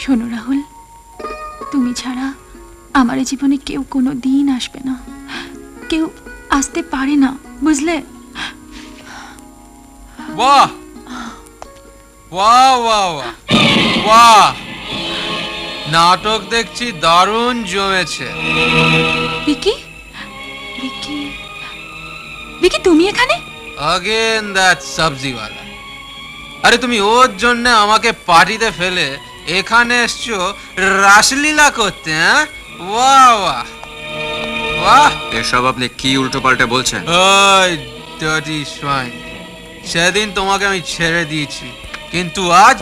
শোনো রাহুল, তুমি ছাড়া আমার এই জীবনে কেউ কোনো দিন আসবে না, কেউ আসতে পারে না, বুঝলে? বাহ বাহ বাহ বাহ, নাটক দেখছি দারুণ জমেছে। ভিকি, ভিকি, ভিকি, তুমি এখানে? अगेन दैट सब्जीवाला। আরে তুমি ওর জন্য আমাকে পার্টিতে ফেলে এখানে এসছো রাসলীলা করতে? হ্যাঁ, বাহ বাহ বাহ। এসব আপনি কি উল্টোপাল্টা বলছেন? ওই ডার্টি সোয়াইন, সেদিন তোমাকে আমি ছেড়ে দিয়েছি, কিন্তু আজ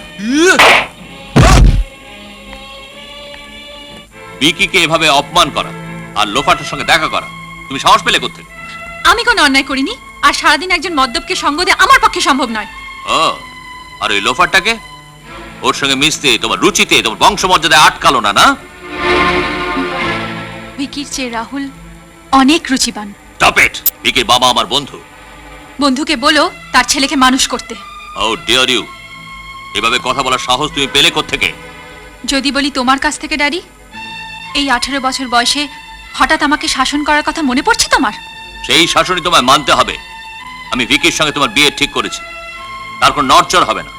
ভিকিকে এভাবে অপমান করা আর লোফাটার সঙ্গে দেখা করা, তুমি সাহস পেলে কোত্থেকে? আমি কোনো অন্যায় করিনি, আর সারাদিন একজন মদ্যপকে সঙ্গ দিয়ে আমার পক্ষে সম্ভব নয়। ও, আর ওই লোফারটাকে ওর সঙ্গে মিশতে তোমার রুচিতে, তোমার বংশমর্যাদায় আটকালো না? না, ভিকির চেয়ে রাহুল অনেক রুচিবান। Stop it. ভিকির বাবা আমার বন্ধু। বন্ধুকে বলো তার ছেলেকে মানুষ করতে। ও ডিয়ার ইউ, এভাবে কথা বলার সাহস তুমি পেলে কোত্থেকে? যদি বলি তোমার কাছ থেকে ড্যাডি, এই 18 বছর বয়সে হঠাৎ আমাকে শাসন করার কথা মনে পড়ছে তোমার? সেই শাসনই তোমায় মানতে হবে। আমি ভিকির সঙ্গে তোমার বিয়ে ঠিক করেছি, তার কোনো নড়চড় হবে না।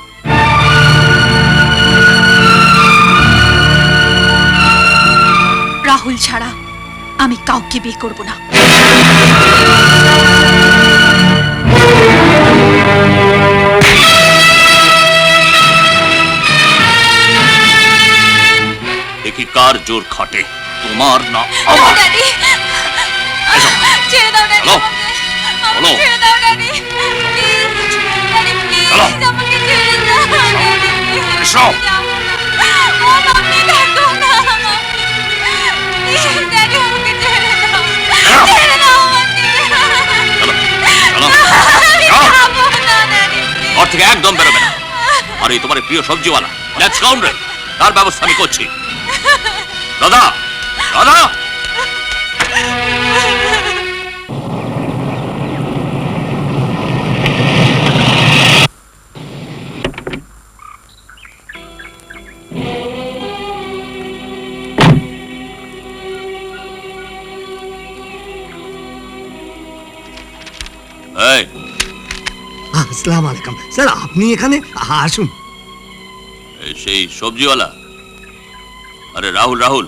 রাহুল ছাড়া আমি কাউকে বিয়ে করব না। দেখি কার জোর খাটে, তোমার না আমার। ড্যাডি, ছেড়ে দাও ড্যাডি, চলো, আমাকে চলো। ছেড়ে দাও ড্যাডি, প্লিজ, ড্যাডি প্লিজ, চলো। আমাকে ছেড়ে দাও ড্যাডি, প্লিজ, এসো। যাবো না। ও মাম্মি, দেখো না, প্লিজ ড্যাডি, আমাকে ছেড়ে দাও, ছেড়ে দাও আমাকে। চলো, চলো, আমি চলো। যাবো না ড্যাডি, প্লিজ। ঘর থেকে একদম বেরোবে না। আর এই তোমার প্রিয় সবজিওয়ালা লেটস কাউন্টার, তার ব্যবস্থা আমি করছি। দাদা, দাদা, এই আসসালামু আলাইকুম স্যার, আপনি এখানে আসুন। এই সেই সবজিওয়ালা? আরে রাহুল, রাহুল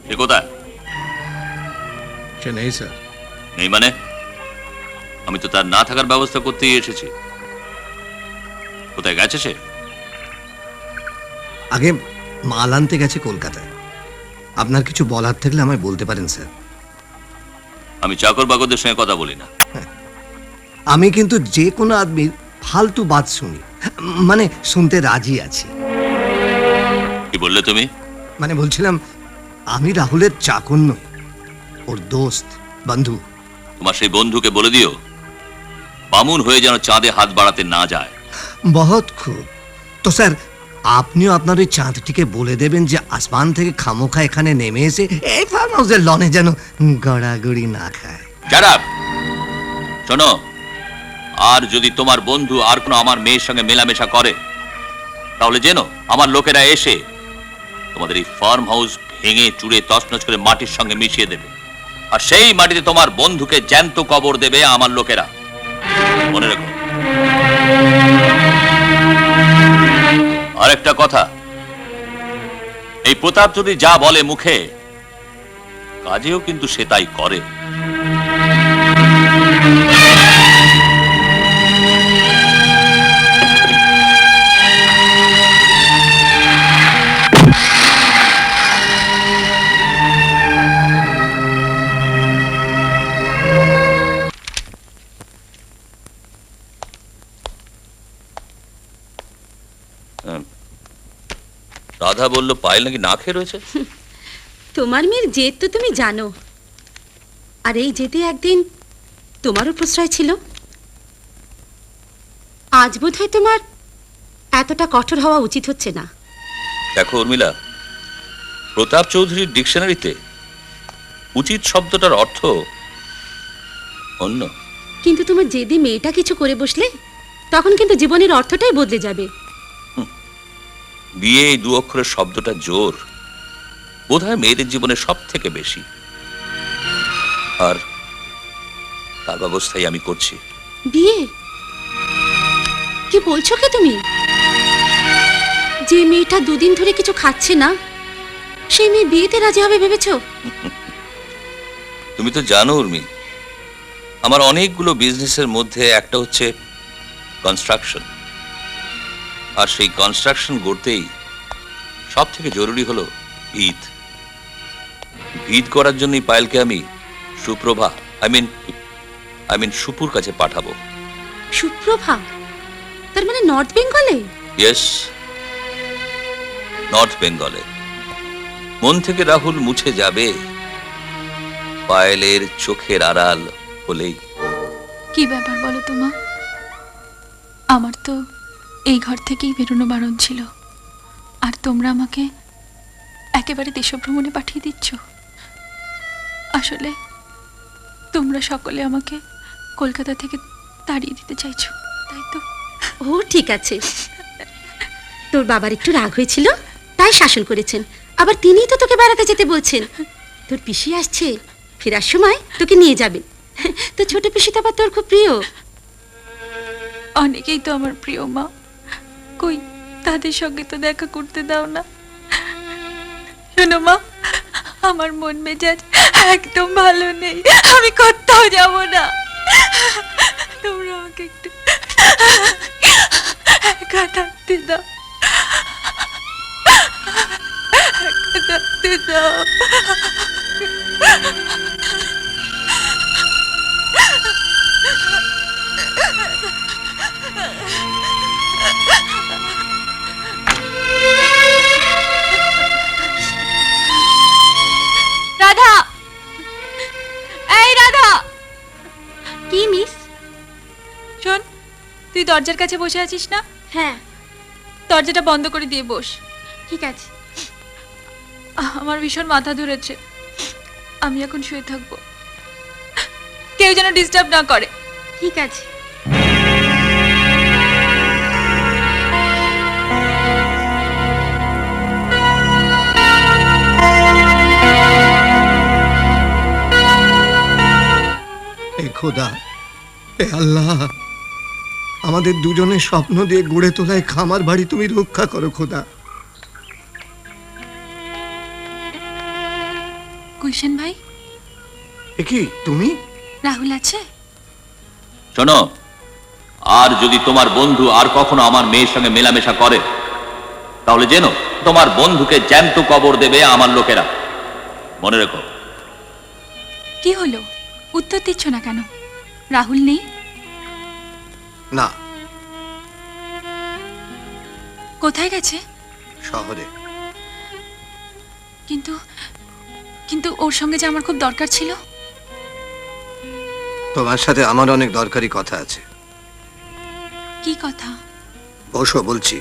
সে কোথায়? সে নেই স্যার। নেই মানে? আমি তো তার না থাকার ব্যবস্থা করতেই এসেছি। কোথায় গেছে সে? আগে মাল আনতে গেছে কলকাতায়। আপনার কিছু বলার থাকলে আমায় বলতে পারেন স্যার। আমি চাকর বাকরদের সঙ্গে কথা বলি না। আমি কিন্তু যে কোনো আদমির ফালতু বাত শুনি, মানে শুনতে রাজি আছি। কি বললে তুমি? মানে বলছিলাম, আমি রাহুলের চাকর নই, ওর দোস্ত, বন্ধু। তোমার সেই বন্ধুকে বলে দিও বামুন হয়ে যেন চাঁদে হাত বাড়াতে না যায়। বহুত খুব। তো স্যার, আপনিও আপনার ওই চাঁদটিকে বলে দেবেন যে আসমান থেকে খামোখা এখানে নেমে এসে এই ফার্ম হাউসের লনে যেন গড়াগড়ি না খায়। Shut up. শোনো, আর যদি তোমার বন্ধু আর কোনো আমার মেয়ের সঙ্গে মেলামেশা করে, তাহলে যেন আমার লোকেরা এসে তোমাদের এই ফার্ম হাউস ভেঙে চুরে তছনছ করে মাটির সঙ্গে মিশিয়ে দেবে, আর সেই মাটিতে তোমার বন্ধুকে জ্যান্ত কবর দেবে আমার লোকেরা। মনে রেখো। আরেকটা কথা, এই প্রতাপ যদি যা বলে মুখে, কাজেও কিন্তু সে তাই করে। রাধা বলল পায়েল নাকি না খেয়ে রয়েছে। তোমার মেয়ের জেদ তো তুমি জানো, আর এই জেদে একদিন তোমারও প্রশ্রয় ছিল। আজ বোধহয় তোমার এতটা কঠোর হওয়া উচিত হচ্ছে না। দেখো উর্মিলা, প্রতাপ চৌধুরীর ডিকশনারিতে উচিত শব্দটার অর্থ অন্য। কিন্তু তোমার জেদি মেয়েটা কিছু করে বসলে তখন কিন্তু জীবনের অর্থটাই বদলে যাবে। বিয়ে এই দু অক্ষরের শব্দটা জোর বোধহয় মেয়েদের জীবনে সব থেকে বেশি, আর তার ব্যবস্থাই আমি করছি। বিয়ে? কি বলছো কি তুমি? যে মেয়েটা দুদিন ধরে কিছু খাচ্ছে না, সেই মেয়ে বিয়েতে রাজি হবে ভেবেছো? তুমি তো জানো উর্মি, আমার অনেকগুলো বিজনেসের মধ্যে একটা হচ্ছে কনস্ট্রাকশন, আর সেই কনস্ট্রাকশন গড়তেই সব থেকে জরুরি হলো ভিত। ভিত করার জন্যই পায়েলকে আমি সুপ্রভা আই মিন সুপুর কাছে পাঠাবো। সুপ্রভা? তার মানে নর্থ বেঙ্গলে? ইয়েস, নর্থ বেঙ্গলে। মন থেকে রাহুল মুছে যাবে পায়েলের চোখের আড়াল হলেই। কি ব্যাপার বলো তো মা? আমার তো এই ঘর থেকেই বেরোনো বারণ ছিল, আর তোমরা আমাকে একেবারে দেশভ্রমণে পাঠিয়ে দিচ্ছ। আসলে তোমরা সকলে আমাকে কলকাতা থেকে তাড়িয়ে দিতে চাইছো, তাই তো? ও ঠিক আছে, তোর বাবার একটু রাগ হয়েছিল তাই শাসন করেছেন, আবার তিনিই তো তোকে বেড়াতে যেতে বলছেন। তোর পিসি আসছে, ফেরার সময় তোকে নিয়ে যাবে। তো ছোট পিসি তো আবার তোর খুব প্রিয়। অনেকেই তো আমার প্রিয় মা, কই তাদের সঙ্গে তো দেখা করতে দাও না। শোনো মা, আমার মন মেজাজ একদম ভালো নেই, আমি কোথাও যাব না। তোমরা আমাকে একটু একা থাকতে দাও, একা থাকতে দাও। রাধা, এই রাধা। কি মিস? শোন, তুই দরজার কাছে বসে আছিস না? হ্যাঁ দরজাটা বন্ধ করে দিয়ে বস। ঠিক আছে। আমার ভীষণ মাথা ধরেছে, আমি এখন শুয়ে থাকবো, কেউ যেন ডিস্টার্ব না করে। ঠিক আছে। এ খোদা, এ আল্লাহ, আমাদের দুজনের স্বপ্ন দিয়ে গড়ে তোলায় খামার বাড়ি তুমি রক্ষা করো খোদা। গুলশান ভাই, এ কি তুমি? রাহুল আছে? শোনো, আর যদি তোমার বন্ধু আর কখনো আমার মেয়ের সঙ্গে মেলামেশা করে, তাহলে জেনো তোমার বন্ধুকে জ্যান্ত কবর দেবে আমার লোকেরা। মনে রেখো। কি হলো, উত্তর দিচ্ছ না কেন? রাহুল নেই? না, কোথায় গেছে? শহরে। কিন্তু কিন্তু ওর সঙ্গে যে আমার খুব দরকার ছিল। তোমার সাথে আমার অনেক দরকারি কথা আছে। কি কথা? বসো বলছি।